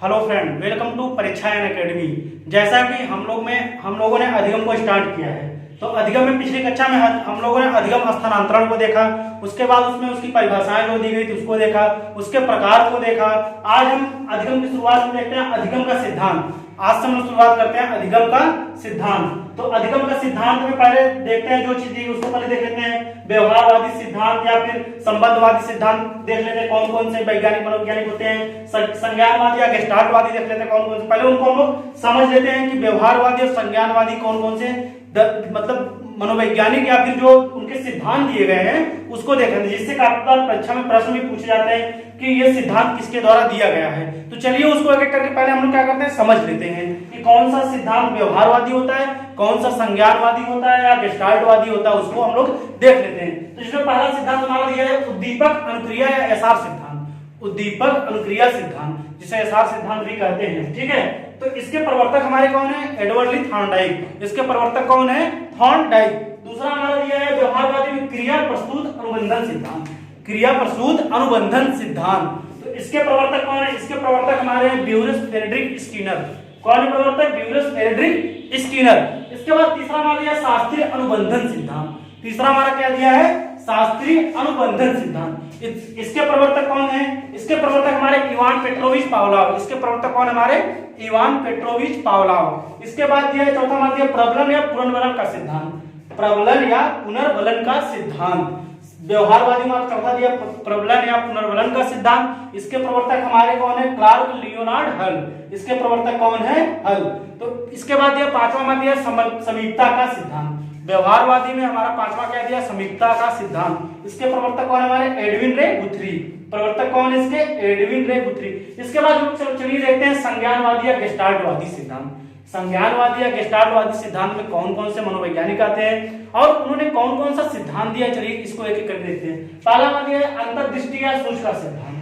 Hello friend, welcome to Parikshayan academy. जैसा कि हम लोगों ने अधिगम को स्टार्ट किया है, तो अधिगम में पिछली कक्षा में हम लोगों ने अधिगम स्थानांतरण को देखा। उसके बाद उसमें उसकी परिभाषाएं जो दी गई थी उसको देखा, उसके प्रकार को देखा। आज हम अधिगम की शुरुआत में देखते हैं अधिगम का सिद्धांत। आज से हम शुरुआत करते हैं अधिगम का सिद्धांत। तो अधिगम का सिद्धांत में पहले देखते हैं जो चीज दी उसको पहले देख लेते हैं। व्यवहारवादी सिद्धांत या फिर संबंधवादी सिद्धांत देख लेते हैं कौन कौन से वैज्ञानिक मनोवैज्ञानिक होते हैं। संज्ञानवादी या गेस्टाल्टवादी देख लेते हैं कौन कौन से। पहले उनको हम लोग समझ लेते हैं कि व्यवहारवादी और संज्ञानवादी कौन कौन से मतलब मनोवैज्ञानिक या फिर जो उनके सिद्धांत दिए गए हैं उसको देखेंगे, जिससे काफी बार परीक्षा में प्रश्न भी पूछे जाते हैं कि ये सिद्धांत किसके द्वारा दिया गया है। तो चलिए उसको एक एक करके पहले हम लोग क्या करते हैं समझ लेते हैं कि कौन सा सिद्धांत व्यवहारवादी होता है, कौन सा संज्ञानवादी होता है या गेस्टाल्टवादी होता है, उसको हम लोग देख लेते हैं। तो इसमें पहला सिद्धांत हमारा दिया है उद्दीपक अनुक्रिया या एसआर सिद्धांत। उद्दीपक अनुक्रिया सिद्धांत, जिसे एसआर सिद्धांत भी कहते हैं, ठीक है। तो इसके प्रवर्तक हमारे कौन है? एडवर्ड ली थॉर्नडाइक। इसके प्रवर्तक कौन है? थॉर्नडाइक। दूसरा हमारा दिया है व्यवहारवादी में क्रिया प्रस्तुत अनुबंधन सिद्धांत। क्रिया प्रस्तुत अनुबंधन सिद्धांत, तो इसके प्रवर्तक कौन है? इसके प्रवर्तक हमारे हैं ब्यूरस फ्रेडरिक स्किनर। कौन है प्रवर्तक? ब्यूरस फ्रेडरिक स्किनर। इसके बाद तीसरा हमारा दिया शास्त्रीय अनुबंधन सिद्धांत। तीसरा हमारा क्या दिया है? शास्त्रीय अनुबंधन सिद्धांत। इसके प्रवर्तक कौन है? इसके प्रवर्तक हमारे इवान पेट्रोविच पावलोव। इसके प्रवर्तक कौन है हमारे? Ivan Petrovich Pavlov. इसके बाद दिया है चौथा हमारा दिया प्रबलन या पुनर्बलन का सिद्धांत। प्रबलन या पुनर्बलन का सिद्धांत। व्यवहारवादी में चौथा दिया प्रबलन या पुनर्बलन का सिद्धांत। इसके प्रवर्तक हमारे कौन है? क्लार्क लियोनार्ड हल। इसके प्रवर्तक कौन है? हल। तो इसके बाद दिया पांचवा हमारा दिया समीपता का सिद्धांत। व्यवहारवादी में हमारा पांचवा क्या दिया? समीपता का सिद्धांत। इसके प्रवर्तक कौन है हमारे? एडविन रे गुथ्री। प्रवर्तक कौन है इसके? एडविन रे गुथ्री। इसके बाद चलिए देखते हैं संज्ञानवादी या गेस्टाल्टवादी सिद्धांत। संज्ञानवादी या गेस्टाल्टवादी सिद्धांत में कौन कौन से मनोवैज्ञानिक आते हैं और उन्होंने कौन कौन सा सिद्धांत दिया, चलिए इसको एक एक कर देखते हैं। पहला हमारा दिया है अंतर्दृष्टि या सूच का सिद्धांत।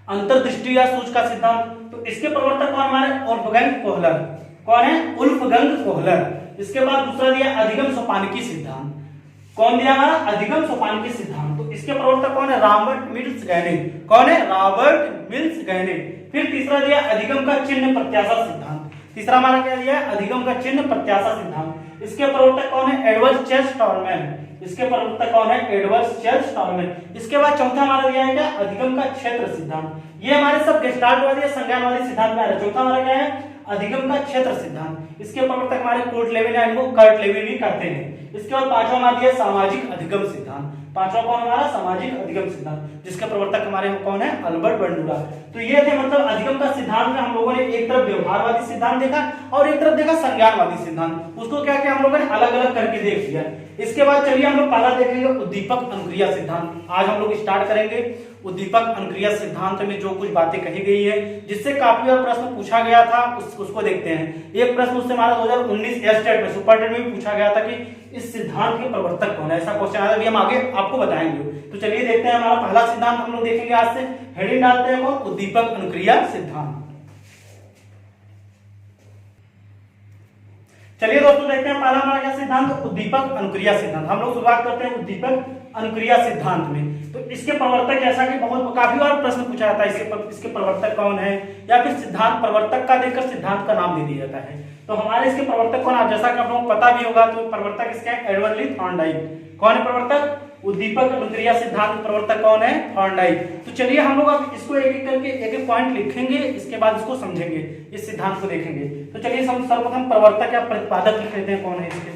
अंतर्दृष्टि या सूच का सिद्धांत, तो इसके प्रवर्तक कौन हमारे? वोल्फगंग कोहलर। कौन है? वोल्फगंग कोहलर। इसके बाद दूसरा दिया अधिगम सोपानिकी सिद्धांत। कौन दिया हमारा? अधिगम सोपानिकी सिद्धांत। तो इसके प्रवर्तक कौन है? Robert Mills Gagne. कौन है? Robert Mills Gagne. फिर तीसरा दिया अधिगम का चिन्ह प्रत्याशा सिद्धांत। तीसरा हमारा क्या दिया? अधिगम का चिन्ह प्रत्याशा सिद्धांत। इसके प्रवर्तक कौन है? Edward Chace Tolman. इसके प्रवर्तक कौन है? Edward Chace Tolman. इसके बाद चौथा हमारा दिया है क्या? अधिगम का क्षेत्र सिद्धांत। ये हमारे सब गेस्टाल्टवादी या संज्ञानवादी सिद्धांत में आ रहा है। चौथा हमारा क्या है? अधिगम का क्षेत्र सिद्धांत। इसके प्रवर्तक हमारे कर्ट लेविन या इनको कर्ट लेविन भी कहते हैं। इसके बाद पांचवा हमारा दिया सामाजिक अधिगम सिद्धांत। पांचवा कौन हमारा? सामाजिक अधिगम सिद्धांत, जिसके प्रवर्तक हमारे कौन है? Albert Bandura. तो ये थे मतलब अधिगम का सिद्धांत में हम लोगों ने एक तरफ व्यवहारवादी सिद्धांत देखा और एक तरफ देखा संज्ञानवादी सिद्धांत। उसको क्या किया हम लोगों ने? अलग अलग करके देख लिया। इसके बाद चलिए हम लोग पहला देखेंगे उद्दीपक अनुक्रिया सिद्धांत। आज हम लोग स्टार्ट करेंगे उद्दीपक अनुक्रिया सिद्धांत में जो कुछ बातें कही गई है, जिससे काफी बार प्रश्न पूछा गया था, उसको देखते हैं। एक प्रश्न उससे हमारा 2019 एस्टेट में सुपरटेट में भी पूछा गया था कि इस सिद्धांत के प्रवर्तक कौन है, ऐसा क्वेश्चन आया था। अभी हम आगे आपको बताएंगे। तो चलिए देखते हैं हमारा पहला सिद्धांत हम लोग देखेंगे आज से। हेडिंग डालते हैं कौन? उद्दीपक अनुक्रिया सिद्धांत। चलिए दोस्तों देखते हैं पहला हमारा क्या सिद्धांत? उद्दीपक अनुक्रिया सिद्धांत। हम लोग शुरुआत करते हैं उद्दीपक अनुक्रिया सिद्धांत में। तो इसके प्रवर्तक जैसा कि बहुत काफी बार प्रश्न पूछा जाता है, इसके प्रवर्तक कौन है या फिर सिद्धांत प्रवर्तक का देकर सिद्धांत का नाम दे दिया जाता है। तो हमारे इसके प्रवर्तक कौन है? जैसा कि आप लोगों को पता भी होगा, तो प्रवर्तक इसके एडवर्ड ली थॉर्नडाइक। कौन है प्रवर्तक? उद्दीपक अनुक्रिया सिद्धांत प्रवर्तक कौन है? थॉर्नडाइक। तो चलिए हम लोग अब इसको एक एक करके एक एक पॉइंट लिखेंगे, इसके बाद इसको समझेंगे, इस सिद्धांत को देखेंगे। तो चलिए सर्वप्रथम प्रवर्तक या प्रतिपादक लिख लेते हैं कौन है इसके।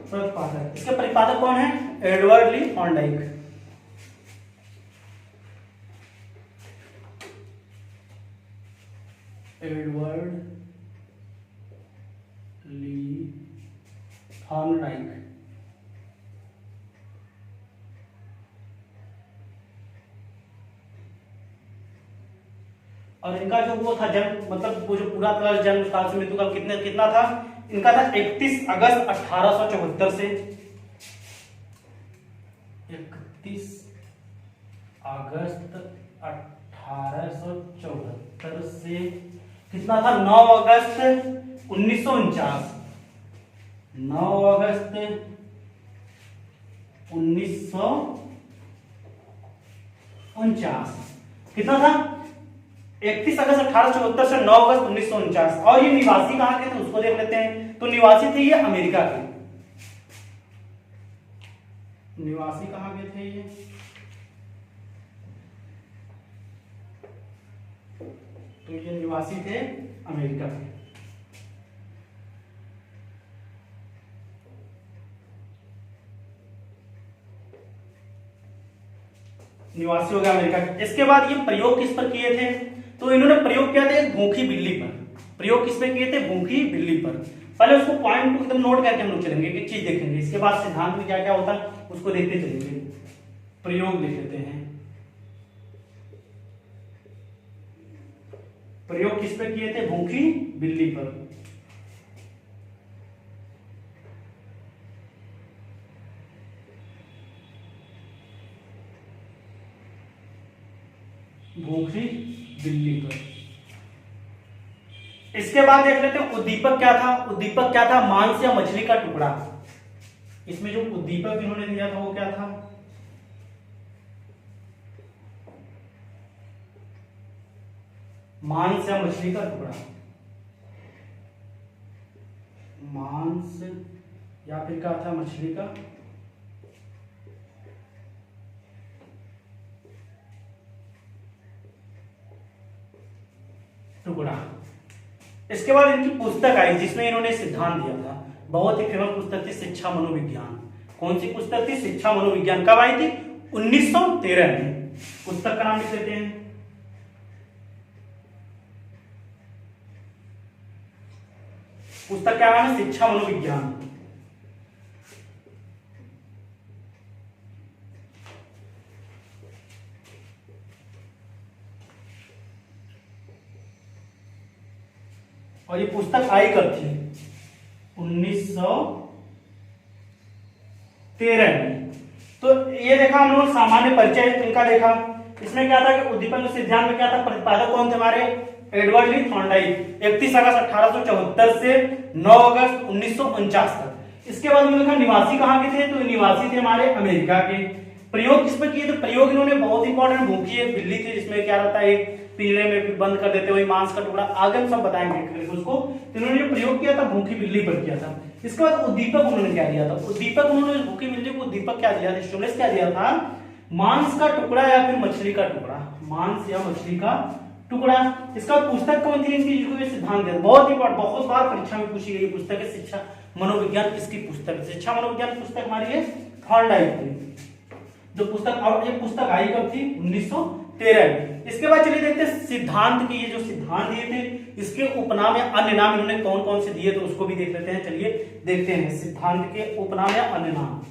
प्रतिपादक, इसके प्रतिपादक कौन है? एडवर्ड ली थॉर्नडाइक। एडवर्ड ली थॉर्नडाइक। और इनका जो वो था जन्म, मतलब वो जो पूरा तरह जन्म काल से मृत्यु काल कितना था? इनका था 31 अगस्त 1874 से 31 अगस्त 1874 से कितना था? 9 अगस्त 1949। 9 अगस्त 1949। कितना था? 31 अगस्त 1874 से 9 अगस्त 1949। और ये निवासी कहाँ के थे उसको देख लेते हैं। तो निवासी थे ये अमेरिका के। निवासी कहाँ के थे ये? तो ये निवासी थे अमेरिका के। निवासी हो गया अमेरिका के। इसके बाद ये प्रयोग किस पर किए थे? तो इन्होंने प्रयोग किया था एक भूखी बिल्ली पर। प्रयोग किस पे किए थे? भूखी बिल्ली पर। पहले उसको पॉइंट एकदम नोट करके हम लोग चलेंगे, एक चीज देखेंगे। इसके बाद सिद्धांत में क्या क्या होता है उसको देखते चलेंगे। प्रयोग देख लेते हैं। प्रयोग किस पे किए थे? भूखी बिल्ली पर। भूखी बिल्ली पर। इसके बाद देख लेते हैं उद्दीपक क्या था। उद्दीपक क्या था? मांस या मछली का टुकड़ा। इसमें जो उद्दीपक इन्होंने दिया था वो क्या था? मांस या मछली का टुकड़ा। मांस या फिर क्या था? मछली का टुकड़ा। इसके बाद इनकी पुस्तक आई जिसमें इन्होंने सिद्धांत दिया था। बहुत ही फेमस पुस्तक थी शिक्षा मनोविज्ञान। कौन सी पुस्तक थी? शिक्षा मनोविज्ञान। कब आई थी? 1913 में। पुस्तक का नाम लिख लेते हैं। पुस्तक क्या नाम है? शिक्षा मनोविज्ञान। और ये पुस्तक आई कब थी? 1913 में। तो ये देखा हम लोग सामान्य परिचय इनका देखा। इसमें क्या था कि उद्दीपक सिद्धांत में क्या था? प्रतिपादक कौन थे हमारे? एडवर्ड ली थॉर्नडाइक। 31 अगस्त 1874 से 9 अगस्त 1949 तक। इसके बाद में देखा निवासी कहाँ के थे? तो निवासी थे हमारे अमेरिका के। प्रयोग किस पर किए? तो प्रयोग इन्होंने बहुत इंपॉर्टेंट भूखी एक बिल्ली थी जिसमें क्या रहता है एक पीले में फिर बंद कर देते हुए मांस का टुकड़ा। आगे हम सब बताएंगे उसको। तो इन्होंने जो प्रयोग किया था भूखी बिल्ली पर किया था। इसके बाद उद्दीपक उन्होंने क्या दिया था? उद्दीपक उन्होंने भूखी बिल्ली को उद्दीपक क्या दिया था? स्टिमुलस क्या दिया था? मांस का टुकड़ा या फिर मछली का टुकड़ा। मांस या मछली का टुकड़ा। इसका पुस्तक कौन थी इनकी जिसको ये सिद्धांत दिया? बहुत इंपॉर्टेंट, बहुत बार परीक्षा में पूछी गई पुस्तक है शिक्षा मनोविज्ञान। किसकी पुस्तक? शिक्षा मनोविज्ञान पुस्तक हमारी है थॉर्नडाइक की जो पुस्तक। और ये पुस्तक आई कब थी? 1913 में। इसके बाद चलिए देखते हैं सिद्धांत की। ये जो सिद्धांत दिए थे इसके उपनाम या अन्य नाम इन्होंने कौन कौन से दिए तो उसको भी देख लेते हैं। चलिए देखते हैं सिद्धांत के उपनाम या अन्य नाम,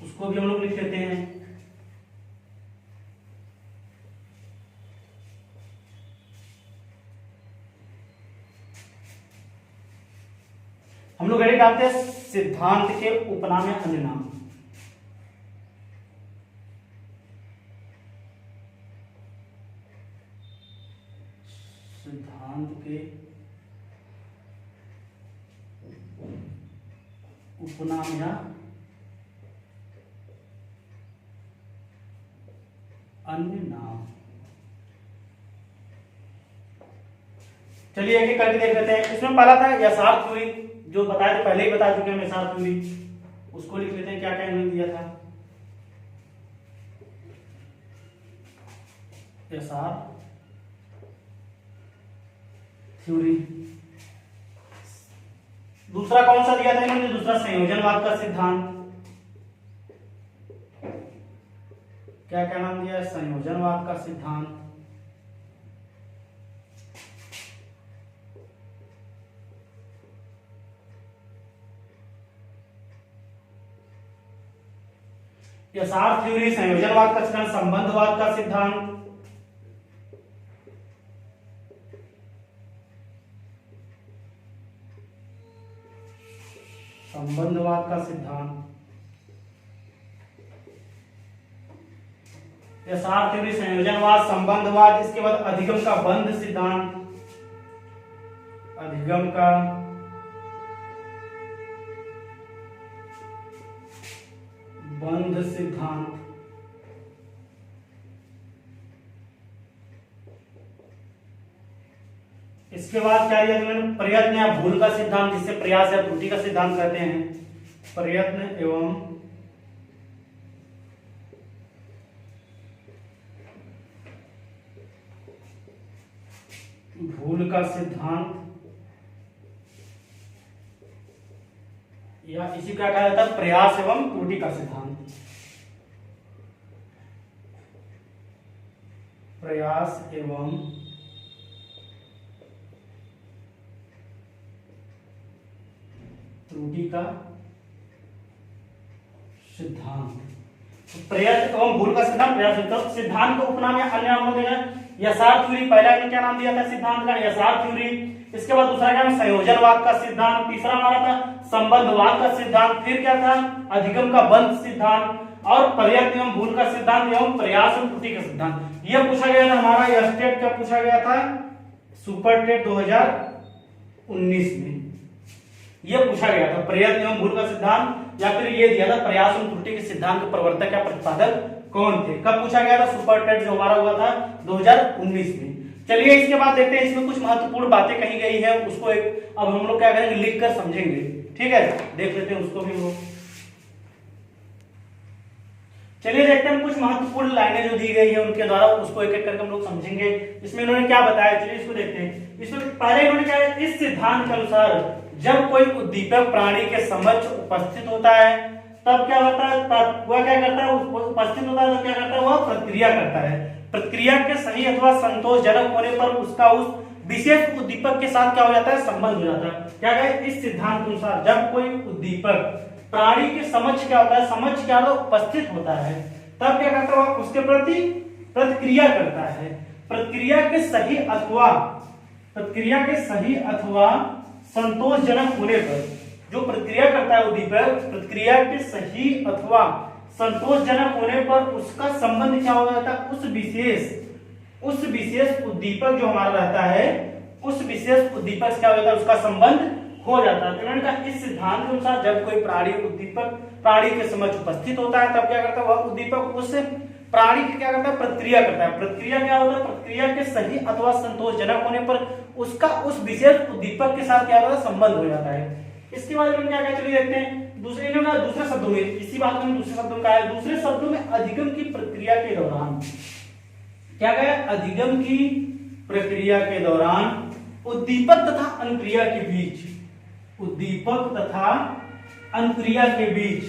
उसको भी हम लोग लिख लेते हैं। हम लोग हेडिंग डालते हैं सिद्धांत के उपनाम या अन्य नाम। सिद्धांत के उपनाम या अन्य नाम। चलिए एक एक करके देख लेते हैं। इसमें पहला था यथार्थ थ्योरी, जो बताया था पहले ही बता चुके हैं यथार्थ थ्योरी। उसको लिख लेते हैं क्या क्या इन्होंने दिया था। यथार्थ थ्योरी। दूसरा कौन सा दिया था इन्होंने? दूसरा संयोजनवाद का सिद्धांत। क्या क्या नाम दिया? संयोजनवाद का सिद्धांत। यथार्थ थ्योरी, संयोजनवाद का सिद्धांत, संबंधवाद का सिद्धांत, संबंधवाद का सिद्धांत। यथार्थ थ्योरी, संयोजनवाद, संबंधवाद। इसके बाद अधिगम का बंध सिद्धांत। अधिगम का बंध सिद्धांत, इसके बाद क्या दिया मैंने, प्रयत्न या भूल का सिद्धांत, जिससे प्रयास या त्रुटि का सिद्धांत कहते हैं। प्रयत्न एवं भूल का सिद्धांत, या इसी का कहा जाता है प्रयास एवं त्रुटि का सिद्धांत। प्रयास एवं त्रुटि का सिद्धांत। प्रयत्न एवं भूल का सिद्धांत, प्रयास सिद्धांत को उपनाम या अन्य नाम देना। यसार थ्योरी, पहला ने क्या नाम दिया था सिद्धांत का, यसार थ्योरी। इसके बाद दूसरा क्या, संयोजनवाद का सिद्धांत। तीसरा हमारा था संबंधवाद का सिद्धांत। फिर क्या था, अधिगम का बंध सिद्धांत, और प्रयत्न एवं भूल का सिद्धांत एवं प्रयास एवं त्रुटि का सिद्धांत। यह पूछा गया था हमारा, यह स्टेट क्या पूछा गया था, सुपर टेट 2019 में यह पूछा गया था, प्रयत्न एवं भूल का सिद्धांत, या फिर ये दिया था प्रयास एवं त्रुटि के सिद्धांत के प्रवर्तक या प्रतिपादक कौन थे। कब पूछा गया था, सुपर टेट जो हमारा हुआ था 2019 में। चलिए इसके बाद देखते हैं, इसमें कुछ महत्वपूर्ण बातें कही गई है, उसको एक अब हम लोग क्या करेंगे, लिख कर समझेंगे। ठीक है, देख लेते हैं उसको भी हम लोग। चलिए देखते हैं कुछ महत्वपूर्ण लाइनें जो दी गई है उनके द्वारा, उसको एक एक करके हम लोग समझेंगे। इसमें इन्होंने क्या बताया, चलिए इसको देखते हैं। इसमें पहले इन्होंने क्या है, इस सिद्धांत के अनुसार जब कोई उद्दीपक प्राणी के समक्ष उपस्थित होता है तब क्या होता है, वह क्या करता है, उपस्थित होता है तो क्या करता है, वह प्रतिक्रिया करता है। प्रतिक्रिया के सही अथवा संतोषजनक होने पर उसका उस विशेष उद्दीपक के साथ क्या हो जाता है, संबंध हो जाता है। क्या कहे, इस सिद्धांत के अनुसार जब कोई उद्दीपक प्राणी के समक्ष क्या होता है, समक्ष क्या होता है, उपस्थित होता है, तब क्या करता है, वह उसके प्रति प्रतिक्रिया करता है। प्रतिक्रिया के सही अथवा संतोषजनक होने पर, जो प्रतिक्रिया करता है उद्दीपक, प्रतिक्रिया के सही अथवा संतोषजनक होने पर उसका संबंध क्या हो जाता है, उस विशेष उद्दीपक जो हमारा रहता है, उस विशेष उद्दीपक से क्या हो जाता है, उसका संबंध हो जाता है। इन्होंने कहा इस सिद्धांत के अनुसार जब कोई प्राणी के समक्ष उपस्थित होता है तब क्या करता है, वह उद्दीपक उस प्राणी की क्या करता है, प्रतिक्रिया करता है। प्रतिक्रिया क्या होता है, प्रतिक्रिया के सही अथवा संतोषजनक होने पर उसका उस विशेष उद्दीपक के साथ क्या होता है, संबंध हो जाता है। इसके बाद इन्होंने क्या कहा, चलिए देखते हैं। दूसरे शब्दों में, इसी बात में दूसरे शब्दों में कहा है, दूसरे शब्दों में अधिगम की प्रक्रिया के दौरान क्या कहा, अधिगम की प्रक्रिया के दौरान उद्दीपक तथा अनुक्रिया के बीच, उद्दीपक तथा अनुक्रिया के बीच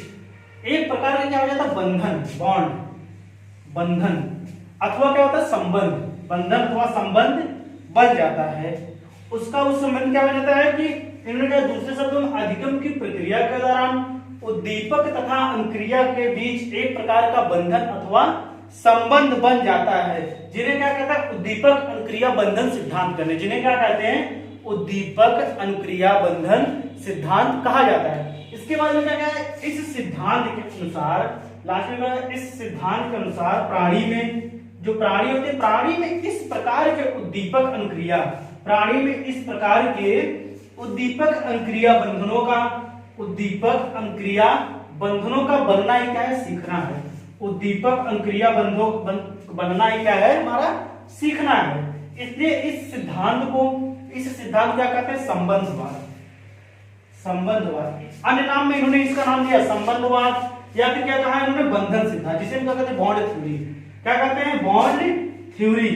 एक प्रकार का क्या हो जाता है, बंधन अथवा क्या होता है, संबंध, बंधन अथवा संबंध बन जाता है। उसका उस संबंध क्या हो जाता है कि इन्होंने कहा दूसरे शब्दों में अधिगम की प्रक्रिया के दौरान उद्दीपक तथा अनुक्रिया के बीच एक प्रकार का बंधन अथवा संबंध बन जाता है, जिन्हें क्या कहता है, उद्दीपक अनुक्रिया बंधन सिद्धांत कहते हैं। जिन्हें क्या कहते हैं, उद्दीपक अनुक्रिया बंधन सिद्धांत कहा जाता है। इसके बाद में क्या है, इस सिद्धांत के अनुसार लास्ट में, इस सिद्धांत के अनुसार प्राणी में जो प्राणी होते हैं, प्राणी में इस प्रकार के उद्दीपक अनुक्रिया, प्राणी में इस प्रकार के उद्दीपक अनुक्रिया बंधनों का बनना ही क्या है, सीखना है। उद्दीपक अनुक्रिया बंधनों बनना ही क्या है, हमारा सीखना है। इसलिए इस सिद्धांत को क्या कहते हैं, संबंधवाद। अन्य नाम में इन्होंने इसका नाम दिया संबंधवाद, या फिर क्या कहा इन्होंने, बंधन सिद्धांत, जिसे हम क्या कहते हैं, बॉन्ड थ्योरी। क्या कहते हैं, बॉन्ड थ्योरी।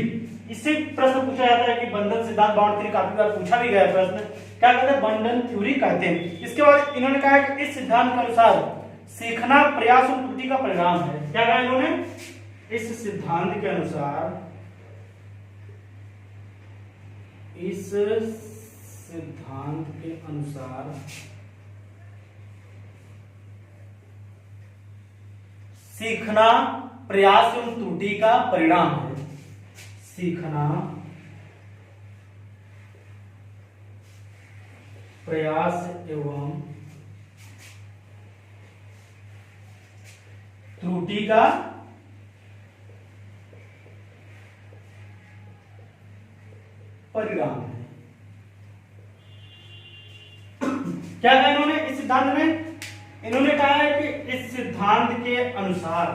इससे प्रश्न पूछा जाता है कि बंधन सिद्धांत, बॉन्ड थ्योरी काफी बार पूछा भी गया प्रश्न, क्या कहते हैं, बंधन थ्योरी कहते हैं। इसके बाद इन्होंने कहा कि इस सिद्धांत के अनुसार सीखना प्रयास और त्रुटि का परिणाम है। क्या कहा इन्होंने, इस सिद्धांत के अनुसार, इस सिद्धांत के अनुसार सीखना प्रयास एवं त्रुटि का परिणाम है। सीखना प्रयास एवं त्रुटि का परिणाम है। क्या कहा इन्होंने इस सिद्धांत में? इन्होंने कहा है कि इस सिद्धांत के अनुसार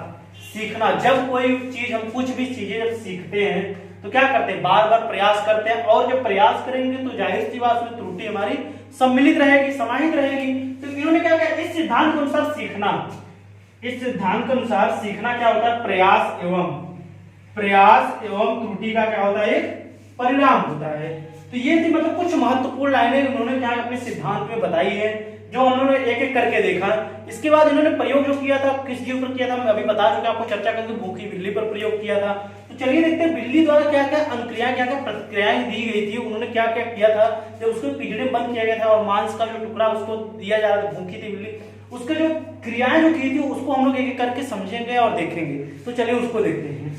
सीखना, जब कोई चीज हम कुछ भी चीजें जब सीखते हैं तो क्या करते हैं, बार बार प्रयास करते हैं, और जब प्रयास करेंगे तो जाहिर सी बात में त्रुटि हमारी सम्मिलित रहेगी, समाहित रहेगी। तो इन्होंने क्या कहा, इस सिद्धांत के अनुसार सीखना, इस सिद्धांत के अनुसार सीखना क्या होता है, प्रयास एवं त्रुटि का क्या होता है, एक परिणाम होता है। तो ये थी मतलब कुछ महत्वपूर्ण लाइनें उन्होंने क्या अपने सिद्धांत में बताई है, जो उन्होंने एक एक करके देखा। इसके बाद इन्होंने प्रयोग जो किया था किस जीव पर किया था, मैं अभी बता चुका आपको, चर्चा करके भूखी बिल्ली पर प्रयोग किया था। तो चलिए देखते हैं बिल्ली द्वारा क्या क्या अनुक्रियाएं, क्या क्या प्रतिक्रियाएं दी गई थी, उन्होंने क्या क्या किया था जब उसको पिंजरे में बंद किया गया था और मांस का जो टुकड़ा उसको दिया जा रहा था, भूखी थी बिल्ली, उसके जो क्रियाएं जो की थी उसको हम लोग एक एक करके समझेंगे और देखेंगे। तो चलिए उसको देखते हैं।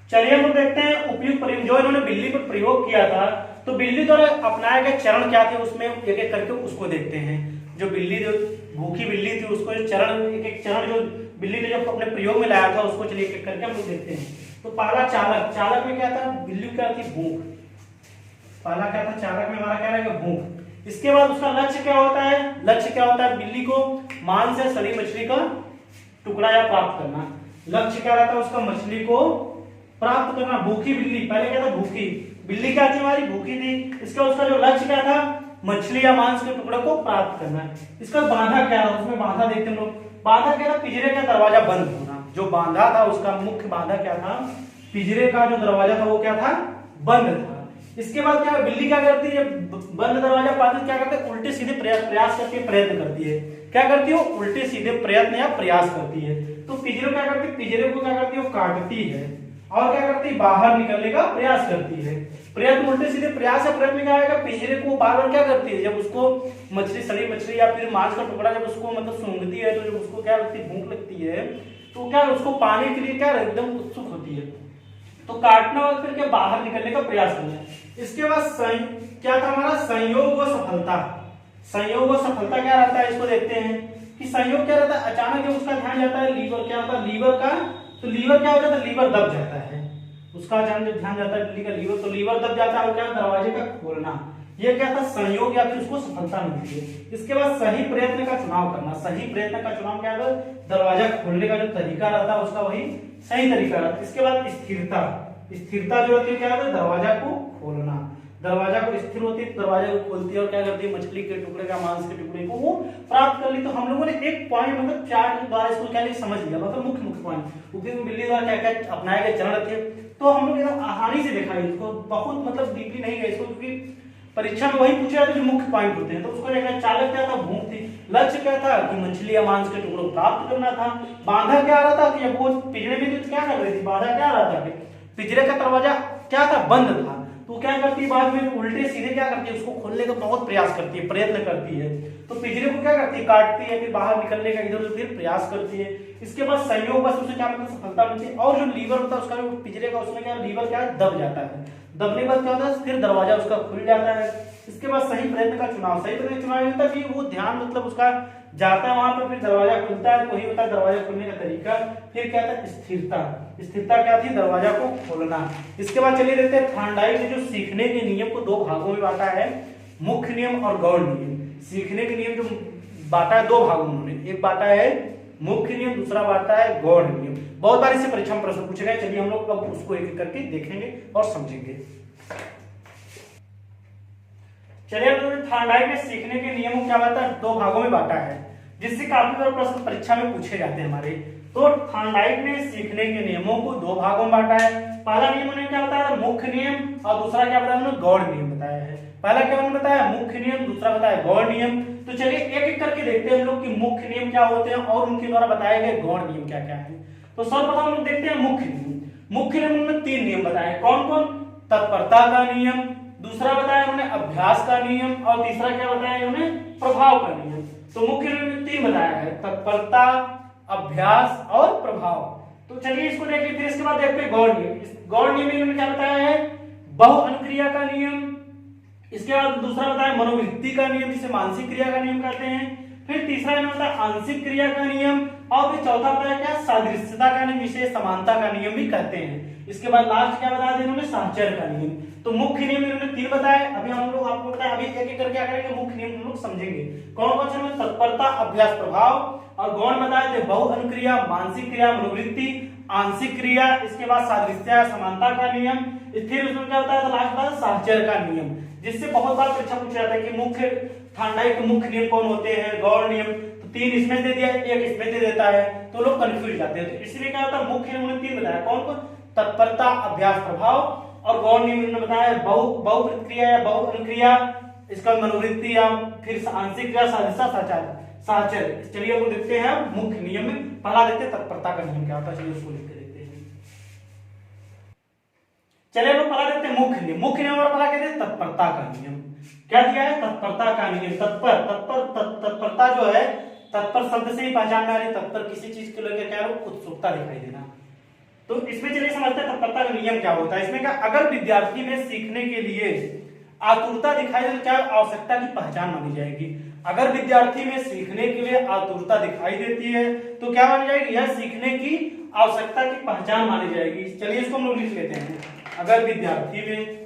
चलिए हम लोग देखते हैं उपयुक्त प्रयोग जो इन्होंने बिल्ली पर प्रयोग किया था। तो बिल्ली द्वारा अपनाए गए चरण क्या थे, उसमें एक एक करके उसको देखते हैं। जो बिल्ली, जो भूखी बिल्ली थी, उसको जो चरण, एक एक चरण जो बिल्ली ने जब अपने प्रयोग में लाया था उसको चलिए एक एक करके हम लोग देखते हैं। तो पहला चालक, चालक में क्या था, बिल्ली क्या थी, भूख। पहला क्या था, चालक में हमारा क्या रहेगा, भूख। इसके बाद उसका लक्ष्य क्या होता है, लक्ष्य क्या होता है, बिल्ली को मांस या सड़ी मछली का टुकड़ा या प्राप्त करना। लक्ष्य क्या रहता है उसका, मछली को प्राप्त करना। भूखी बिल्ली, पहले क्या था, भूखी बिल्ली क्या थी हमारी, भूखी थी। इसका उसका जो लक्ष्य क्या था, मछली या मांस के टुकड़े को प्राप्त करना। इसका बाधा क्या था, उसमें बाधा देखते हैं लोग, बाधा क्या था, पिंजरे का दरवाजा बंद होना। जो बाधा था उसका मुख्य बाधा क्या था, पिंजरे का जो दरवाजा था वो क्या था, बंद था। इसके बाद क्या, बिल्ली क्या करती है, बंद दरवाजा पाती क्या करते, उल्टे सीधे प्रयास करती है, प्रयत्न करती है। क्या करती है, उल्टे सीधे प्रयत्न या प्रयास करती है। तो पिंजरे क्या करती है, पिंजरे को क्या करती है, वो काटती है और क्या करती है, बाहर निकलने का प्रयास करती है। प्रयत्न, उल्टे सीधे प्रयास या प्रयत्न क्या आएगा, पिंजरे को बार बार क्या करती है, जब उसको मछली, सड़ी मछली या फिर मांस का टुकड़ा जब उसको मतलब सूंघती है, तो जब उसको क्या लगती है, भूख लगती है, तो क्या उसको पाने के लिए क्या एकदम उत्सुक होती है। तो काटना और फिर क्या बाहर निकलने का प्रयास करना है। इसके बाद क्या था हमारा, संयोग व सफलता। संयोग व सफलता क्या रहता है, इसको देखते हैं कि संयोग क्या रहता है, अचानक जब उसका ध्यान जाता है लीवर, क्या होता है लीवर का, तो लीवर क्या हो जाता है, लीवर दब जाता है। उसका ध्यान जाता है बिल्ली का लीवर, तो लीवर दब जाता है, क्या दरवाजे का खोलना। ये क्या था, संयोग या फिर उसको सफलता मिलती है। इसके बाद सही प्रयत्न का चुनाव करना। सही प्रयत्न का चुनाव क्या है, दरवाजा खोलने का जो तरीका रहता है उसका वही सही तरीका रहता है। इसके बाद स्थिरता। स्थिरता जो होती है क्या है, दरवाजा को खोलना। दरवाजा को स्थिर होती है, दरवाजा को खोलती है और क्या करती है, मछली के टुकड़े का, मांस के टुकड़े को वो प्राप्त कर ली। तो हम लोगों ने एक पॉइंट मतलब चार्ट के द्वारा इसको क्या नहीं समझ लिया, मतलब मुख्य मुख्य पॉइंट बिल्ली द्वारा क्या क्या अपनाए गए चरण थे। तो हम लोग एकदम आसानी से देखा इसको, बहुत मतलब डीपली नहीं गए इसको, क्योंकि परीक्षा में वही पूछा जाता है जो मुख्य पॉइंट होते हैं। तो उसको देखा, चालक क्या था, भूख थी। लक्ष्य क्या था कि मछली या मांस के टुकड़ों प्राप्त करना था। बाधा क्या आ रहा था कि जब वो पिंजरे में थी तो क्या कर रही थी, बाधा क्या आ रहा था कि पिंजरे का दरवाजा क्या था, बंद था। तो क्या करती है, बाद में उल्टे सीधे क्या करती है, उसको खोलने का बहुत प्रयास करती है, प्रयत्न करती है। तो पिंजरे को क्या करती है, काटती है, फिर बाहर निकलने का इधर उधर प्रयास करती है। इसके बाद संयोग बस उसे क्या मतलब सफलता मिलती है। और जो लीवर होता है उसका, जो पिंजरे का, उसमें क्या लीवर क्या दब जाता है। दबने के बाद क्या होता है, फिर दरवाजा उसका खुल जाता है। इसके बाद सही प्रयत्न का चुनाव। सही प्रयत्न चुनाव होता है कि वो ध्यान मतलब उसका जाता है वहां पर, फिर दरवाजा खुलता है, तो वही होता है दरवाजा खुलने का तरीका। फिर क्या था, स्थिरता। स्थिरता क्या थी, दरवाजा को खोलना। इसके बाद चलिए देखते हैं, थॉर्नडाइक ने जो सीखने के नियम को दो भागों में बांटा है, मुख्य नियम और गौण नियम। सीखने के नियम जो बांटा है दो भागों में, एक बांटा है मुख्य नियम, दूसरा बांटा है गौण नियम। बहुत बार इससे परीक्षा में प्रश्न पूछे गए। चलिए हम लोग अब उसको एक एक करके देखेंगे और समझेंगे। चलिए थॉर्नडाइक ने सीखने के नियमों को क्या बांटा है, दो भागों में बांटा है, जिससे काफी बार प्रश्न परीक्षा में पूछे जाते हैं हमारे। तो थॉर्नडाइक ने सीखने के नियमों को दो भागों में बांटा है। पहला नियम उन्होंने क्या बताया, मुख्य नियम, और दूसरा क्या बताया उन्होंने, गौण नियम बताया है। पहला क्या उन्होंने बताया, मुख्य नियम, दूसरा बताया गौण नियम। तो चलिए एक एक करके देखते हैं हम लोग कि मुख्य नियम क्या होते हैं और उनके द्वारा बताए गए गौण नियम क्या क्या है। तो सर्वप्रथम हम लोग देखते हैं मुख्य नियम। मुख्य नियम में तीन नियम बताए, कौन कौन, तत्परता का नियम, दूसरा बताया उन्होंने अभ्यास का नियम, और तीसरा क्या बताया उन्होंने, प्रभाव का नियम। तो मुख्य नियम में तीन बताया है, तत्परता, अभ्यास और प्रभाव। तो चलिए इसको देखिए, फिर इसके बाद देखते हैं गौण नियम। गौण नियम में इन्होंने क्या बताया है, बहु अनुक्रिया का नियम। इसके बाद दूसरा बताया मनोवृत्ति का नियम, जिसे मानसिक क्रिया का नियम कहते हैं। फिर तीसरा इन्होंने बताया आंशिक क्रिया का नियम, और फिर चौथा बताया क्या, सादृश्यता का नियम, जिसे समानता का नियम भी कहते हैं। इसके बाद लास्ट क्या बताया इन्होंने, साहचर्य का नियम। तो मुख्य नियम इन्होंने 3 बताए। अभी हम लोग आपको बताया, अभी एक एक करके क्या करेंगे, मुख्य नियम हम लोग समझेंगे। कौन कौन से, तत्परता, अभ्यास, प्रभाव, और गौण बताए थे बहु अनुक्रिया, मानसिक क्रिया, मनोवृत्ति, आंशिक क्रिया, इसके बाद सादृश्यता, समानता का नियम, फिर उसमें क्या बताया था लास्ट बार, साहचर्य का नियम, जिससे बहुत बार परीक्षा पूछा जाता है कि मुख्य थार्मोडायनामिक के मुख्य नियम कौन होते हैं, गौण नियम, तो 3 इसमें दे दिया, एक इसमें दे देता है, तो लोग कंफ्यूज जाते हैं। तो इसलिए क्या होता है, मुख्य नियम उन्होंने 3 बताया, कौन कौन, तत्परता, अभ्यास, प्रभाव, और गौण नियम उन्होंने बताया बहु प्रतिक्रिया या बहु अनुक्रिया, इसका मनोवृत्ति या फिर आंशिक क्रिया, सादृश्यता, साहचर्य। चलिए हम देखते हैं मुख्य नियम में, पहला देखते हैं तत्परता का नियम क्या होता है, चलिए उसको लिख के देखते हैं। चलिए हम पहला देखते हैं मुख्य नियम। मुख्य नियम और पहला कहते हैं तत्परता का नियम। क्या दिया है, तत्परता का नियम। तत्परता जो है, तत्पर शब्द से ही पहचान में आ रही, तत्पर किसी चीज को लेकर क्या उत्सुकता दिखाई देना। तो इसमें चलिए समझते हैं तत्परता का नियम क्या होता है। इसमें क्या, अगर विद्यार्थी में सीखने के लिए आतुरता दिखाई दे तो क्या आवश्यकता की पहचान मानी जाएगी। अगर विद्यार्थी में सीखने के लिए आतुरता दिखाई देती है तो क्या मानी जाएगी, यह सीखने की आवश्यकता की पहचान मानी जाएगी। चलिए इसको हम लोग लिख लेते हैं। अगर विद्यार्थी में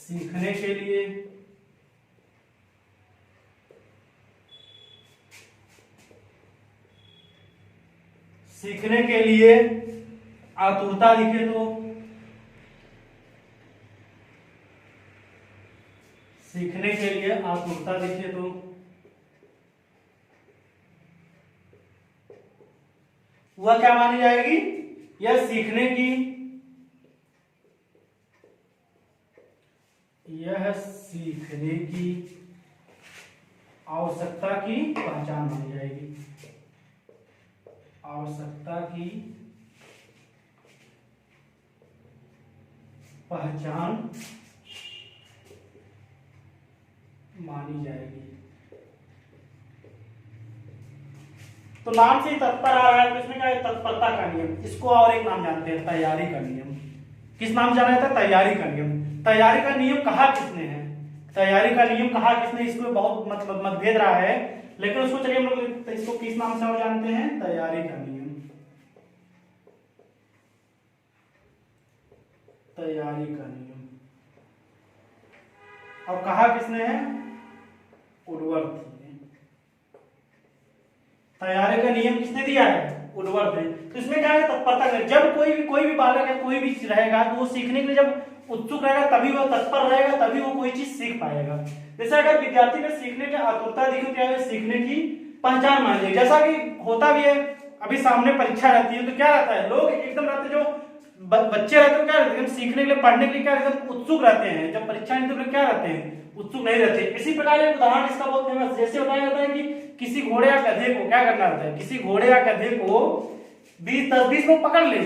सीखने के लिए आतुरता दिखे तो वह क्या मानी जाएगी, यह सीखने की आवश्यकता की पहचान मानी जाएगी। आवश्यकता की पहचान मानी जाएगी। तो नाम से ही तत्पर आ रहा है, तो इसमें क्या है, तत्परता का नियम। इसको और एक नाम जानते हैं, तैयारी का नियम। किस नाम जाना जाता है, तैयारी का नियम। तैयारी का नियम कहा किसने है, तैयारी का नियम कहा किसने, इसमें बहुत मतलब मतभेद रहा है, लेकिन उसको चलिए हम लोग इसको किस नाम से और जानते हैं, तैयारी का नियम। तैयारी का नियम। और कहा किसने है, उडवर्थ ने। तैयारी का नियम किसने दिया है, उडवर्थ ने। तो इसमें क्या है, तत्परता का, जब कोई भी बालक है, कोई भी रहेगा तो वो सीखने के लिए जब उत्सुक रहेगा तभी वो तत्पर रहेगा, तभी वो कोई चीज सीख पाएगा। जैसे अगर विद्यार्थी में सीखने की आतुरता दिखे तो क्या है, सीखने की पहचान मान लीजिए। जैसा कि होता भी है, अभी सामने परीक्षा रहती है तो क्या रहता है, लोग एकदम रहते, जो बच्चे रहते हैं क्या रहते हैं, सीखने के लिए, पढ़ने के लिए क्या रहते हैं, उत्सुक रहते हैं। जब परीक्षा नहीं तो क्या रहते हैं, उत्सुक नहीं रहते। इसी प्रकार एक उदाहरण इसका बहुत फेमस, जैसे बताया जाता है कि किसी घोड़े या गधे को क्या करना होता है, किसी घोड़े या गधे को 10-20 लोग पकड़ लिए,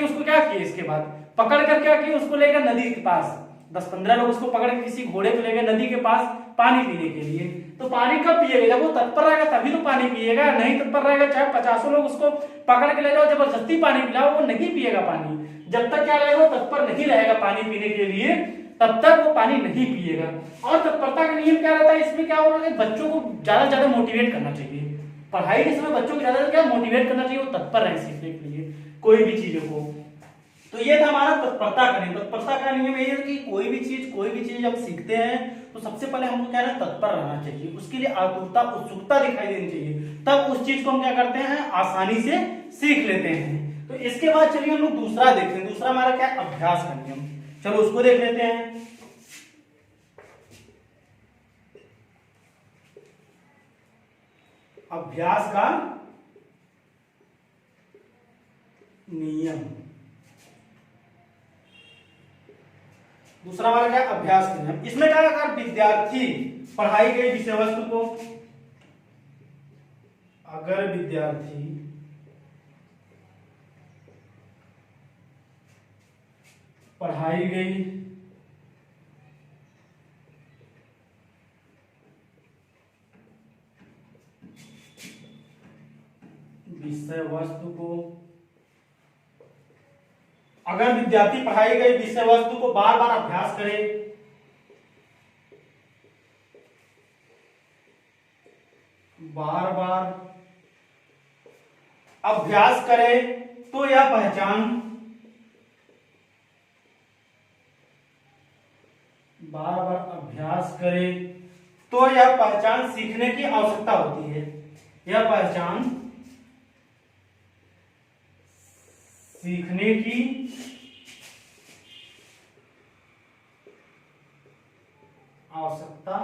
उसको क्या किए, इसके बाद पकड़ कर क्या किए, उसको लेकर नदी के पास 10-15 लोग उसको पकड़ के किसी घोड़े को लेकर नदी के पास पानी पीने के लिए। तो पानी कब पिएगा, जब वो तत्पर रहेगा तभी तो पानी पिएगा, नहीं तत्पर रहेगा चाहे 50 लोग उसको पकड़ के ले जाओ, जबरदस्ती पानी पिलाओ, वो नहीं पिएगा पानी। जब तक क्या रहेगा, वो तत्पर नहीं रहेगा पानी पीने के लिए, तब तक वो पानी नहीं पिएगा। और तत्परता का नियम क्या रहता है, इसमें क्या हो रहा है, बच्चों को ज्यादा से ज्यादा मोटिवेट करना चाहिए। पढ़ाई के समय बच्चों को ज्यादा से क्या मोटिवेट करना चाहिए, वो तत्पर रहे सीखने के लिए कोई भी चीजों को। तो ये था हमारा तत्परता का नियम। तत्परता का नियम ये है कि कोई भी चीज जब सीखते हैं तो सबसे पहले हमको क्या है, तत्पर रहना चाहिए, उसके लिए आतुरता, उत्सुकता दिखाई देनी चाहिए, तब उस चीज को हम क्या करते हैं, आसानी से सीख लेते हैं। तो इसके बाद चलिए हम लोग दूसरा देखते हैं। दूसरा हमारा क्या है, अभ्यास का नियम। चलो उसको देख लेते हैं। अभ्यास का नियम। दूसरा हमारा क्या, अभ्यास का नियम। इसमें क्या, अगर विद्यार्थी पढ़ाई गई विषय वस्तु को, अगर विद्यार्थी पढ़ाई गई विषय वस्तु को अगर विद्यार्थी पढ़ाई गई विषय वस्तु को बार बार अभ्यास करे, बार बार अभ्यास करे तो यह पहचान, बार बार अभ्यास करे तो यह पहचान सीखने की आवश्यकता होती है। यह पहचान सीखने की आवश्यकता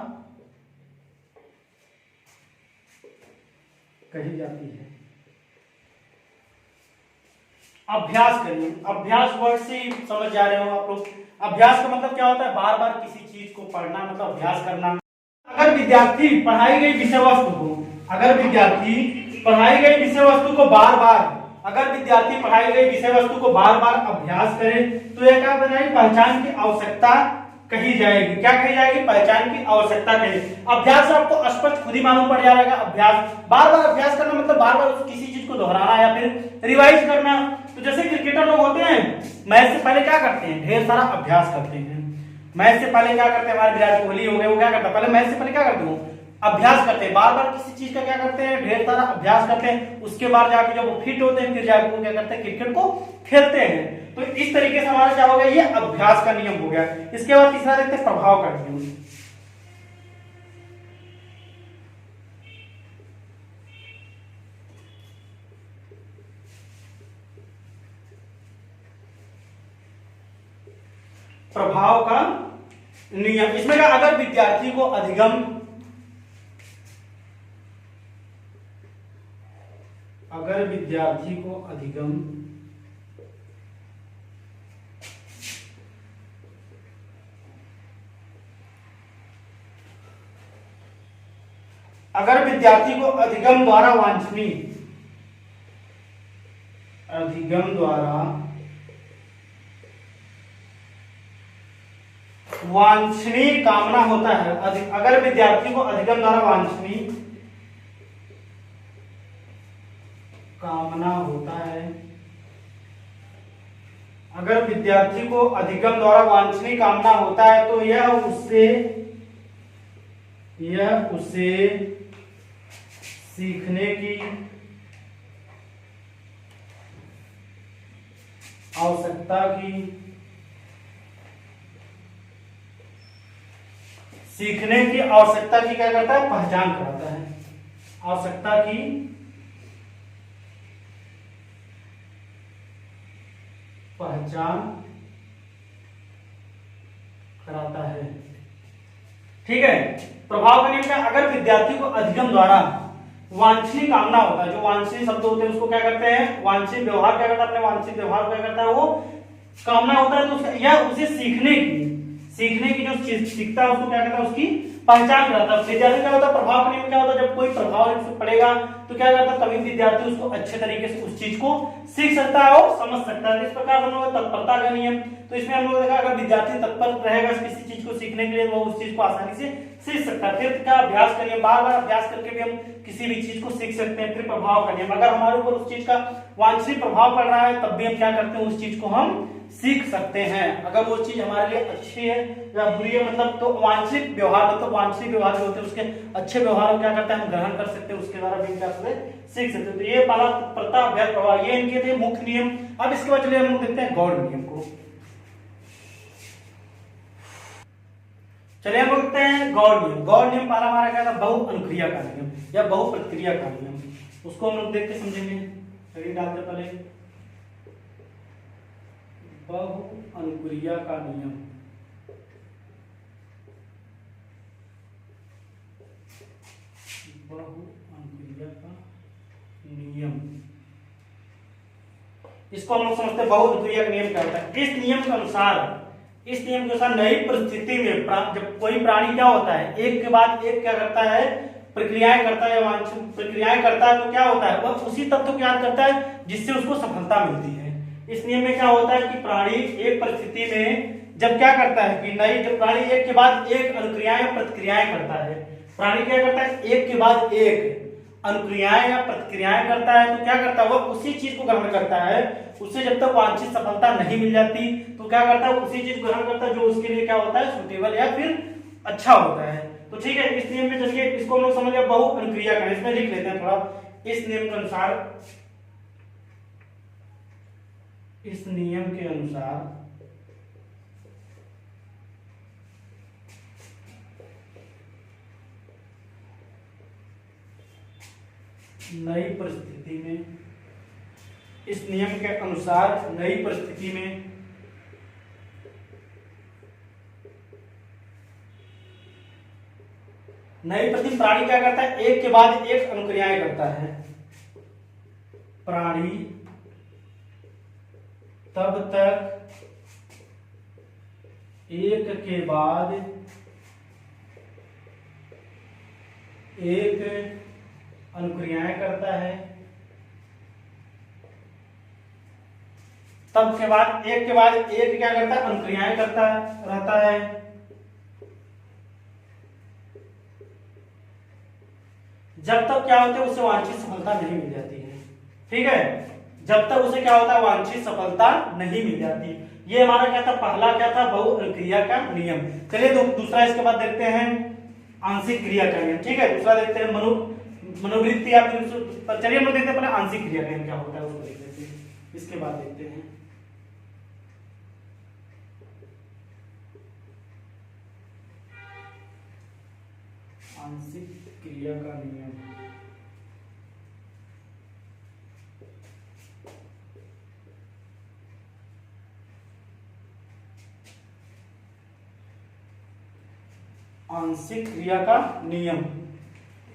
कही जाती है। अभ्यास करिए, अभ्यास वर्ड से ही समझ जा रहे हो आप लोग। अभ्यास का मतलब क्या होता है? बार बार किसी चीज को पढ़ना, मतलब अभ्यास करना। अगर विद्यार्थी पढ़ाई गई विषय वस्तु को, अगर विद्यार्थी पढ़ाई गई विषय वस्तु को बार बार, अगर विद्यार्थी पढ़ाई गई विषय वस्तु को बार बार अभ्यास करे तो यह क्या बनाएगी? पहचान की आवश्यकता कही जाएगी। क्या कही जाएगी? पहचान की आवश्यकता कही। अभ्यास से आपको स्पष्ट खुद ही मालूम पड़ जाएगा। अभ्यास, बार बार अभ्यास करना मतलब बार बार किसी चीज को दोहराना या फिर रिवाइज करना। तो जैसे क्रिकेटर लोग होते हैं, मैच से पहले क्या करते हैं? ढेर सारा अभ्यास करते हैं। मैच से पहले क्या करते हैं? हमारे विराट कोहली हो गए, वो क्या करते हैं? पहले मैच से पहले क्या करते हैं? अभ्यास करते हैं। बार बार किसी चीज का क्या करते हैं? ढेर सारा अभ्यास करते हैं। उसके बाद जाके जब वो फिट होते हैं फिर जाके वो क्या करते हैं? क्रिकेट को खेलते हैं। तो इस तरीके से हमारा क्या हो गया? ये अभ्यास का नियम हो गया। इसके बाद तीसरा देखते हैं प्रभाव का नियम। प्रभाव का नियम, इसमें क्या? अगर विद्यार्थी को अधिगम, अगर विद्यार्थी को अधिगम अगर विद्यार्थी को अधिगम द्वारा वांछनीय, अधिगम द्वारा वांछनीय कामना होता है, अगर विद्यार्थी को अधिगम द्वारा वांछनीय कामना होता है, अगर विद्यार्थी को अधिगम द्वारा वांछनीय कामना होता है तो यह उसे सीखने की आवश्यकता की क्या करता है? पहचान कराता है। आवश्यकता की पहचान कराता है। ठीक है। प्रभाव का नियम क्या? अगर विद्यार्थी को अधिगम द्वारा वांछनीय कामना होता है, जो वांछनीय शब्द होते हैं उसको क्या करते हैं? वांछनीय व्यवहार क्या करता है? अपने वांछनीय व्यवहार क्या करता है? वो कामना होता है तो यह उसे सीखने की जो चीज सीखता है उसको क्या करता है? उसकी पहचान कराता है। विद्यार्थी क्या होता है? प्रभाव का नियम क्या होता है? जब कोई प्रभाव उस पर पड़ेगा तो क्या करता है? तभी विद्यार्थी उसको अच्छे तरीके से उस चीज को सीख सकता है और समझ सकता है। इस प्रकार हम लोग तत्परता का नियम, तो इसमें हम लोग देखा अगर विद्यार्थी तत्पर रहेगा किसी चीज को सीखने के लिए वो उस चीज को आसानी से सीख सकता है। फिर क्या? अभ्यास का नियम, बार बार अभ्यास करके भी हम किसी भी चीज को सीख सकते हैं। फिर प्रभाव का नियम, अगर हमारे ऊपर उस चीज का वांछनीय प्रभाव पड़ रहा है तब भी हम क्या करते हैं? उस चीज को हम सीख सकते हैं। अगर वो चीज हमारे लिए अच्छी है या बुरी है, मतलब तो वांछित व्यवहार, मतलब वांछित व्यवहार जो होते हैं उसके अच्छे व्यवहार को क्या करते हैं? हम ग्रहण कर सकते हैं, उसके द्वारा भी क्या सीख सकते हैं। तो ये पहला तत्परता, अभ्यास, प्रभाव, ये इनके थे मुख्य नियम। अब इसके बाद चलिए हम लोग देखते हैं गौड़ नियम को। चलिए हम लोग देखते हैं गौड़ नियम। गौड़ नियम पहला हमारा क्या था? बहु अनुक्रिया का नियम या बहु प्रतिक्रिया का नियम। उसको हम लोग देख के समझेंगे। चलिए डालते पहले बहु अनुक्रिया का नियम। बहु अनुक्रिया का नियम, इसको हम लोग समझते हैं बहु अनुक्रिया का नियम क्या होता है। इस नियम के अनुसार नई परिस्थिति में जब कोई प्राणी क्या होता है? एक के बाद एक क्या करता है? प्रक्रियाएं करता है, प्रक्रियाएं करता है, तो क्या होता है? वह उसी तत्व को याद करता है जिससे उसको सफलता मिलती है। इस नियम में क्या होता है कि प्राणी एक परिस्थिति में जब क्या करता है कि जब प्राणी एक के बाद एक अनुक्रियाएं प्रतिक्रियाएं करता है, प्राणी क्या करता है? एक के बाद एक अनुक्रियाएं या प्रतिक्रियाएं करता है तो क्या करता है, वो उसी चीज को ग्रहण करता है। उसे जब तक वांछित सफलता नहीं मिल जाती तो क्या करता है, उसी चीज ग्रहण करता है जो उसके लिए क्या होता है, सुटेबल या फिर अच्छा होता है। तो ठीक है, इस नियम में चलिए इसको हम लोग समझ गए, बहु अनुक्रिया का। इसमें लिख लेते हैं थोड़ा, इस नियम के अनुसार, इस नियम के अनुसार नई परिस्थिति में, इस नियम के अनुसार नई परिस्थिति में नई परिस्थिति प्राणी क्या करता है, एक के बाद एक अनुक्रियाएं करता है। प्राणी तब तक एक के बाद एक अनुक्रियाएं करता है, तब के बाद एक क्या करता है, अनुक्रियाएं करता रहता है। जब तक क्या होता है, उसे वांछित सफलता नहीं मिल जाती है। ठीक है, जब तक उसे क्या होता है, वांछित सफलता नहीं मिल जाती। ये हमारा क्या था, पहला क्या था, बहु अनुक्रिया का नियम। चलिए दूसरा इसके बाद देखते हैं आंशिक क्रिया का नियम। ठीक है, दूसरा देखते हैं मनोवृत्ति या फिर, चलिए हम लोग देखते हैं पहले आंशिक क्रिया का नियम क्या होता है, उसको देख लेते हैं, इसके बाद देखते हैं आंशिक क्रिया का नियम। आंशिक क्रिया का नियम,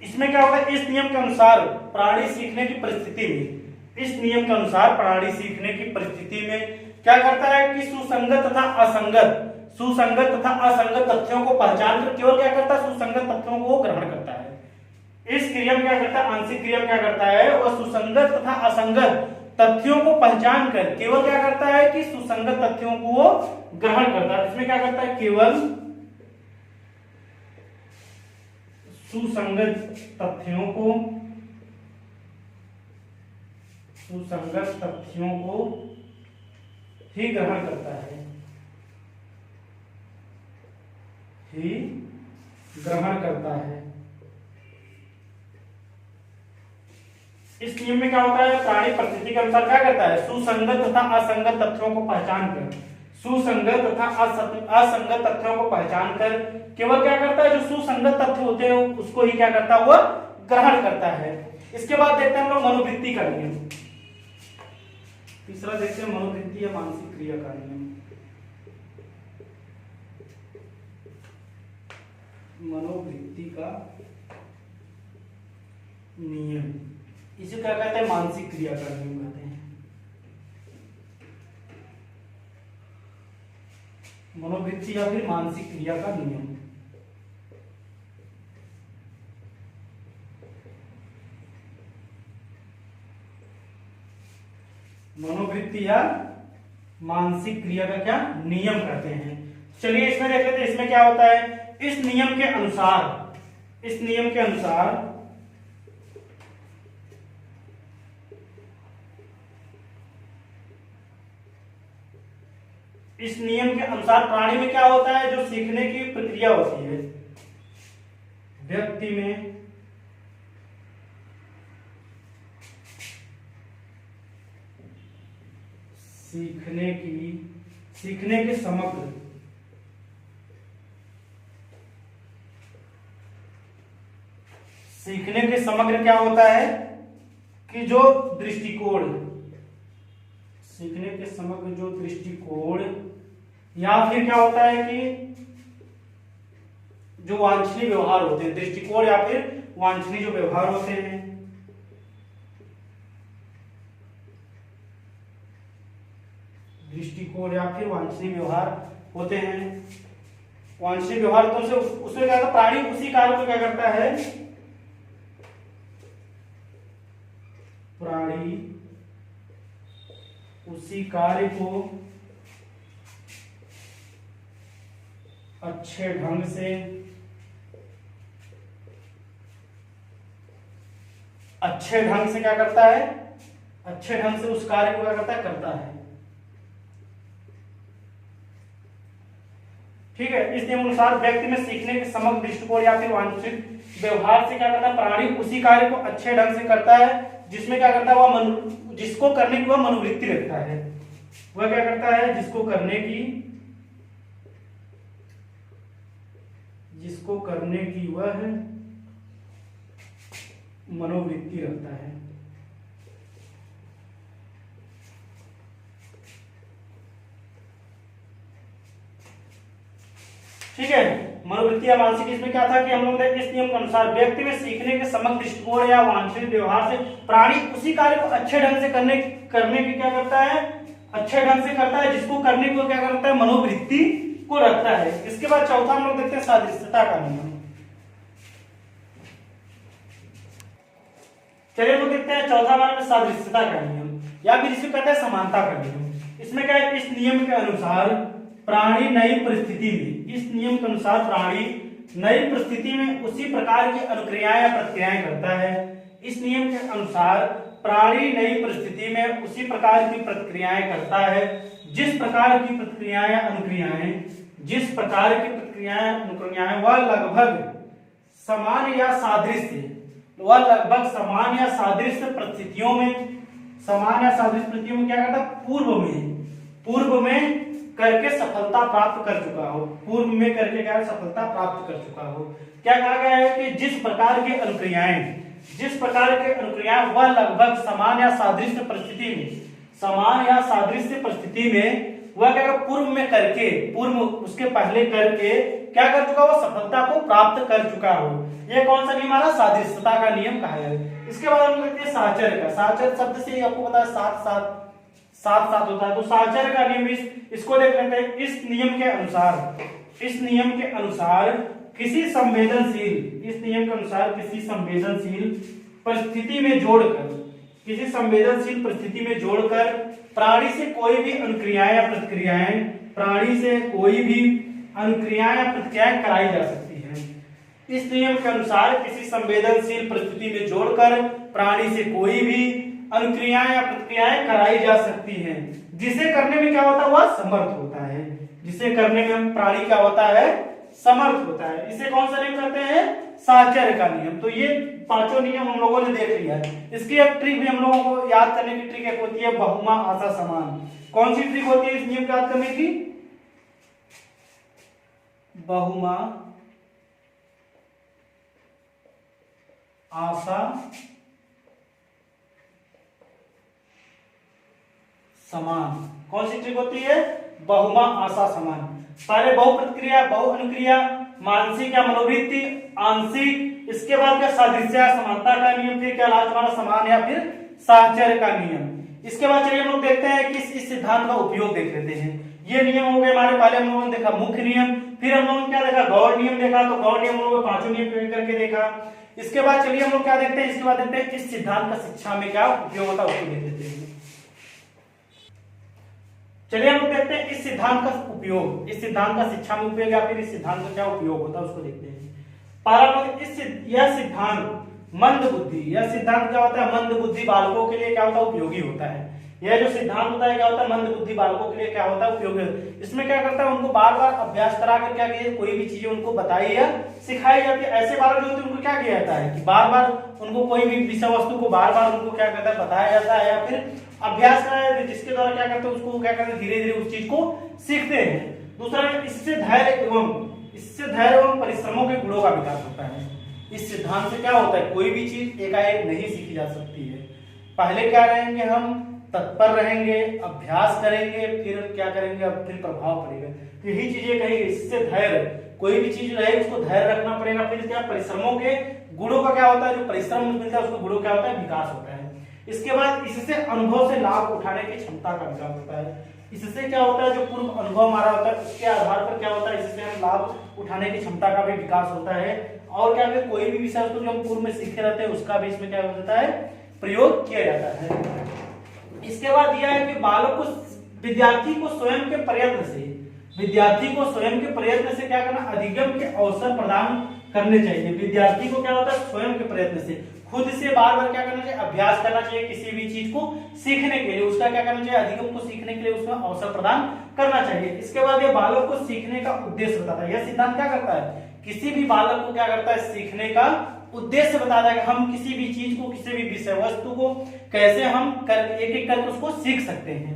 इसमें क्या होता है, इस नियम के अनुसार प्राणी सीखने की परिस्थिति में, इस नियम के अनुसार प्राणी सीखने की परिस्थिति में क्या करता है कि सुसंगत तथा असंगत तथ्यों को पहचान कर केवल क्या करता है, सुसंगत तथ्यों को ग्रहण करता है। इस क्रिया में क्या करता है, आंशिक क्रिया में क्या करता है, वह सुसंगत तथा असंगत तथ्यों को पहचान कर केवल क्या करता है कि सुसंगत तथ्यों को वो ग्रहण करता है। इसमें क्या करता है, केवल सुसंगत तथ्यों को ही ग्रहण करता है, ही ग्रहण करता है। इस नियम में क्या होता है, प्राणी परिस्थिति के अनुसार क्या करता है, सुसंगत तथा असंगत तथ्यों को पहचान कर, सुसंगत तथा असंगत तथ्यों को पहचान कर केवल क्या करता है, जो सुसंगत तथ्य होते हैं उसको ही क्या करता है, वह ग्रहण करता है। इसके बाद देखते हैं हम लोग मनोवृत्ति का नियम। तीसरा देखते हैं मनोवृत्ति या मानसिक क्रिया का नियम। मनोवृत्ति का नियम, इसे क्या कहते हैं, मानसिक क्रिया का नियम कहते हैं। मनोवृत्ति या फिर मानसिक क्रिया का नियम। मनोवृत्ति या मानसिक क्रिया का क्या नियम कहते हैं। चलिए इसमें देख लेते हैं, इसमें क्या होता है, इस नियम के अनुसार, इस नियम के अनुसार इस नियम के अनुसार प्राणी में क्या होता है, जो सीखने की प्रक्रिया होती है, व्यक्ति में सीखने के समग्र क्या होता है कि जो दृष्टिकोण, सीखने के समग्र जो दृष्टिकोण, या फिर क्या होता है कि जो वांछनीय व्यवहार होते हैं, दृष्टिकोण या फिर वांछनीय जो व्यवहार होते हैं, दृष्टिकोण या फिर वांछनीय व्यवहार होते हैं। वांछनीय व्यवहार तो उसमें क्या होता है, प्राणी उसी कार्य को क्या करता है, प्राणी उसी कार्य को अच्छे ढंग से अच्छे ढंग से क्या करता है, अच्छे ढंग से उस कार्य को क्या करता है, करता है। ठीक है। इस नियम अनुसार व्यक्ति में सीखने के समग्र दृष्टिकोण या फिर वांछित व्यवहार से क्या करता है, प्राणी उसी कार्य को अच्छे ढंग से करता है जिसमें क्या करता है वह जिसको करने की वह मनोवृत्ति रखता है। वह क्या करता है, जिसको करने की वह मनोवृत्ति रखता है। ठीक है। मनोवृत्ति या मानसिक, इसमें क्या था कि हम लोग इस नियम के अनुसार व्यक्ति में सीखने के समग्र दृष्टिकोण या वांछित व्यवहार से प्राणी उसी कार्य को अच्छे ढंग से करने की क्या करता है, अच्छे ढंग से करता है जिसको करने को क्या करता है, मनोवृत्ति को रखता है। इसके बाद चौथा हम लोग देखते हैं सादृश्यता का नियम। चलिए हम लोग देखते हैं चौथा हमारे सादृश्यता का नियम या फिर जिसे कहते हैं समानता का नियम। इसमें क्या है, इस नियम के अनुसार प्राणी नई परिस्थिति में, इस नियम के अनुसार प्राणी नई परिस्थिति में उसी प्रकार की अनुक्रियाएं या प्रतिक्रियाएं करता है। इस नियम के अनुसार प्राणी नई परिस्थिति में उसी प्रकार की प्रतिक्रियाएं करता है जिस प्रकार की प्रतिक्रियाएं अनुक्रियाएं वह लगभग समान या सादृश्य परिस्थितियों में क्या करता है, पूर्व में करके सफलता प्राप्त कर चुका हो। पूर्व में करके क्या सफलता प्राप्त कर चुका हो। क्या कहा गया है कि जिस प्रकार के अनुक्रियाएं वह लगभग समान या सादृश्य परिस्थिति में वह क्या पूर्व उसके पहले करके क्या कर चुका हो, सफलता को प्राप्त कर चुका हो। यह कौन सा नियम हमारा, सादृश्यता का नियम कहा है। इसके बाद हम देखते हैं साहचर्य का। साहचर्य शब्द से आपको पता है साथ होता है, तो साहचर्य का नियम इसको देख लेते हैं। इस नियम के अनुसार किसी संवेदनशील परिस्थिति में जोड़कर प्राणी से कोई भी अनुक्रियाएं या प्रतिक्रियाएं कराई जा सकती हैं। इस नियम के अनुसार किसी संवेदनशील परिस्थिति में जोड़कर प्राणी से कोई भी अनुक्रियाएं या प्रतिक्रियाएं कराई जा सकती हैं, जिसे करने में क्या होता है, वह समर्थ होता है। जिसे करने में हम प्राणी क्या होता है, समर्थ होता है। इसे कौन सा नियम कहते हैं, साहचर्य का नियम। तो ये पांचों नियम हम लोगों ने देख लिया है। इसकी एक ट्रिक भी हम लोगों को याद करने की ट्रिक एक होती है, बहुमा आशा समान। कौन सी ट्रिक होती है इस नियम को याद करने की, बहुमा आशा समान। कौन सी ट्रिक होती है, बहुमा आशा समान। पहले बहु प्रतिक्रिया, बहु अनुक्रिया, मानसिक या मनोवृत्ति, आंशिक, इसके बाद क्या सादृश्य समानता का नियम, फिर क्या लास्ट हमारा समान या फिर साहचर्य का नियम। इसके बाद चलिए हम लोग देखते हैं कि इस सिद्धांत का उपयोग देख लेते हैं। ये नियम हो गए हमारे, पहले हम लोगों ने देखा मुख्य नियम, फिर हम लोगों ने क्या देखा, गौड़ नियम देखा। तो गौड़ नियम हम लोगों ने पांचों नियम करके देखा। इसके बाद चलिए हम लोग क्या देखते हैं, इसके बाद देखते हैं इस सिद्धांत का शिक्षा में क्या उपयोग होता है, उसको देख लेते हैं। चलिए हम लोग देखते हैं इस सिद्धांत का उपयोग, इस सिद्धांत का शिक्षा में उपयोग या फिर इस सिद्धांत का क्या उपयोग होता है उसको देखते हैं। पहला यह सिद्धांत मंद बुद्धि, यह सिद्धांत क्या होता है, मंद बुद्धि बालकों के लिए क्या होता है, उपयोगी होता है। यह जो सिद्धांत होता है क्या होता है, मंद बुद्धि बालकों के लिए क्या होता है, उपयोगी। इसमें क्या करता है, उनको बार बार अभ्यास करा कर क्या किया, कोई भी चीजें उनको बताई या सिखाई जाती है। ऐसे बालक जो होते हैं उनको क्या किया जाता है कि बार बार उनको कोई भी विषय वस्तु को बार बार उनको क्या करता है, बताया जाता है या फिर अभ्यास कराया जाता है, जिसके द्वारा क्या करते हैं, उसको क्या करते हैं, धीरे धीरे उस चीज को सीखते हैं। दूसरा, इससे धैर्य एवं परिश्रमों के गुणों का विकास होता है। इस सिद्धांत से क्या होता है, कोई भी चीज एकाएक नहीं सीखी जा सकती है। पहले क्या रहेंगे, हम तत्पर रहेंगे, अभ्यास करेंगे, फिर क्या करेंगे, अब फिर प्रभाव पड़ेगा। तो यही चीजें कहेंगे, इससे धैर्य, कोई भी चीज रहे उसको धैर्य रखना पड़ेगा। फिर क्या, परिश्रमों के गुणों का क्या होता है, जो परिश्रम मिलता है उसको गुणों क्या होता है, विकास होता है। इसके बाद इससे अनुभव से लाभ उठाने की क्षमता का विकास होता है। इससे क्या होता है, जो पूर्व अनुभव हमारा होता है उसके आधार पर क्या होता है, इससे हम लाभ उठाने की क्षमता का भी विकास होता है। और क्या, कोई भी विषय जो हम पूर्व में सीखे रहते हैं उसका भी इसमें क्या होता है, प्रयोग किया जाता है। इसके बाद यह है कि बालक को, विद्यार्थी को स्वयं के प्रयत्न से क्या करना, अधिगम के अवसर प्रदान करने चाहिए। विद्यार्थी को क्या होता है, स्वयं के प्रयत्न से खुद से बार बार क्या करना चाहिए, अभ्यास करना चाहिए किसी भी चीज को सीखने के लिए, उसका क्या करना चाहिए, अधिगम को सीखने के लिए उसमें अवसर प्रदान करना चाहिए। इसके बाद ये बालक को सीखने का उद्देश्य बताता है। यह सिद्धांत क्या करता है, किसी भी बालक को क्या करता है, सीखने का उद्देश्य बताता है कि हम किसी भी चीज को, किसी भी विषय वस्तु को कैसे हम एक एक करके उसको सीख सकते हैं।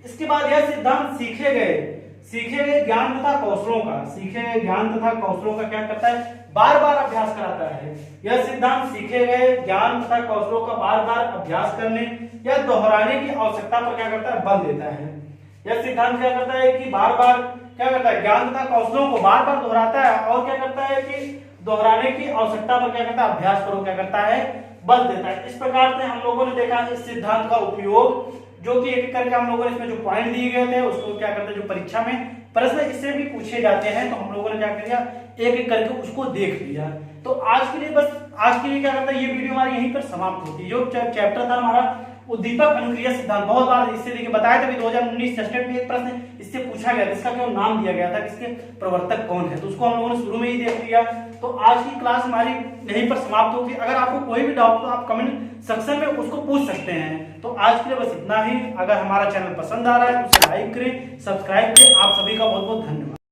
इसके बाद यह सिद्धांत सीखे गए ज्ञान तथा कौशलों का, सीखे गए ज्ञान तथा कौशलों का क्या करता है, बार बार अभ्यास कराता है। यह सिद्धांत सीखे गए ज्ञान तथा कौशलों का बार बार अभ्यास करने या दोहराने की आवश्यकता पर क्या करता है, बल देता है। यह सिद्धांत क्या करता है कि बार बार क्या करता है, ज्ञान तथा कौशलों को बार बार दोहराता है और क्या करता है कि दोहराने की आवश्यकता पर क्या करता है, अभ्यास करो क्या करता है, बल देता है। इस प्रकार से हम लोगों ने देखा इस सिद्धांत का उपयोग, जो कि एक करके हम लोगों ने इसमें जो पॉइंट दिए गए थे उसको क्या करते हैं, जो परीक्षा में प्रश्न इससे भी पूछे जाते हैं, तो हम लोगों ने क्या किया, एक एक करके उसको देख लिया। तो आज के लिए क्या करता है, ये वीडियो हमारी यहीं पर समाप्त होती है। जो चैप्टर था हमारा उद्दीपक अनुक्रिया सिद्धांत, बहुत बार इससे देखिए बताया था, 2019 टेस्ट में एक प्रश्न इससे पूछा गया था, इसका क्यों नाम दिया गया था, किसके प्रवर्तक कौन है, तो उसको हम लोगों ने शुरू में ही देख लिया। तो आज की क्लास हमारी यहीं पर समाप्त होगी। अगर आपको कोई भी डाउट हो तो आप कमेंट सेक्शन में उसको पूछ सकते हैं। तो आज के लिए बस इतना ही। अगर हमारा चैनल पसंद आ रहा है तो उसे लाइक करें, सब्सक्राइब करें। आप सभी का बहुत बहुत धन्यवाद।